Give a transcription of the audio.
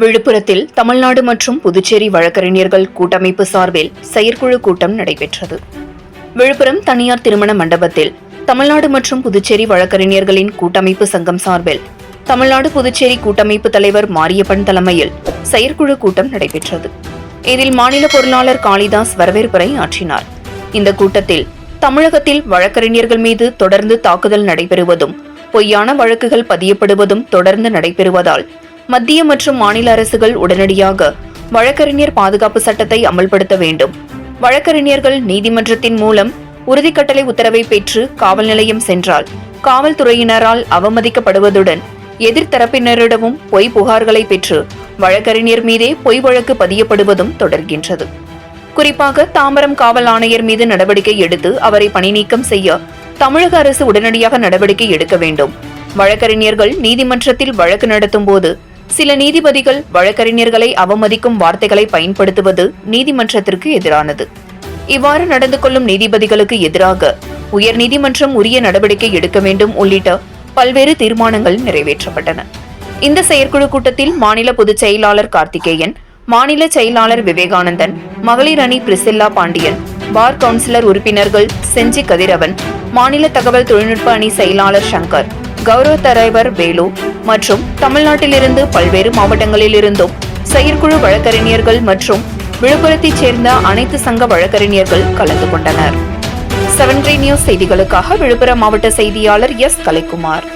விழுப்புரத்தில் தமிழ்நாடு மற்றும் புதுச்சேரி வழக்கறிஞர்கள் கூட்டமைப்பு சார்பில் செயற்குழு கூட்டம் நடைபெற்றது. விழுப்புரம் தனியார் திருமண மண்டபத்தில் தமிழ்நாடு மற்றும் புதுச்சேரி வழக்கறிஞர்களின் கூட்டமைப்பு சங்கம் சார்பில் தமிழ்நாடு புதுச்சேரி கூட்டமைப்பு தலைவர் மாரியப்பன் தலைமையில் செயற்குழு கூட்டம் நடைபெற்றது. இதில் மாநில பொருளாளர் காளிதாஸ் வரவேற்புரை ஆற்றினார். இந்த கூட்டத்தில் தமிழகத்தில் வழக்கறிஞர்கள் மீது தொடர்ந்து தாக்குதல் நடைபெறுவதும் பொய்யான வழக்குகள் பதியப்படுவதும் தொடர்ந்து நடைபெறுவதால் மத்திய மற்றும் மாநில அரசுகள் உடனடியாக வழக்கறிஞர் பாதுகாப்பு சட்டத்தை அமல்படுத்த வேண்டும். வழக்கறிஞர்கள் நீதிமன்றத்தின் மூலம் உறுதிக்கட்டளை உத்தரவை பெற்று காவல் நிலையம் சென்றால் காவல்துறையினரால் அவமதிக்கப்படுவதுடன் எதிர்த்தரப்பினரிடமும் பொய் புகார்களை பெற்று வழக்கறிஞர் மீதே பொய் வழக்கு பதியப்படுவதும் தொடர்கின்றது. குறிப்பாக தாம்பரம் காவல் ஆணையர் மீது நடவடிக்கை எடுத்து அவரை பணிநீக்கம் செய்ய தமிழக அரசு உடனடியாக நடவடிக்கை எடுக்க வேண்டும். வழக்கறிஞர்கள் நீதிமன்றத்தில் வழக்கு நடத்தும் போது சில நீதிபதிகள் வழக்கறிஞர்களை அவமதிக்கும் வார்த்தைகளை பயன்படுத்துவது நீதிமன்றத்திற்கு எதிரானது. இவ்வாறு நடந்து கொள்ளும் நீதிபதிகளுக்கு எதிராக உயர்நீதிமன்றம் உரிய நடவடிக்கை எடுக்க வேண்டும் உள்ளிட்ட பல்வேறு தீர்மானங்கள் நிறைவேற்றப்பட்டன. இந்த செயற்குழு கூட்டத்தில் மாநில பொதுச் செயலாளர் கார்த்திகேயன், மாநில செயலாளர் விவேகானந்தன், மகளிர் அணி பிரிசில்லா பாண்டியன், பார் கவுன்சிலர் உறுப்பினர்கள் செஞ்சி கதிரவன், மாநில தகவல் தொழில்நுட்ப அணி செயலாளர் சங்கர், கௌரவ தலைவர் வேலு மற்றும் தமிழ்நாட்டிலிருந்து பல்வேறு மாவட்டங்களிலிருந்தும் செயற்குழு வழக்கறிஞர்கள் மற்றும் விழுப்புரத்தைச் சேர்ந்த அனைத்து சங்க வழக்கறிஞர்கள் கலந்து கொண்டனர். 7 நியூஸ் செய்திகளுக்காக விழுப்புரம் மாவட்ட செய்தியாளர் எஸ் கலைக்குமார்.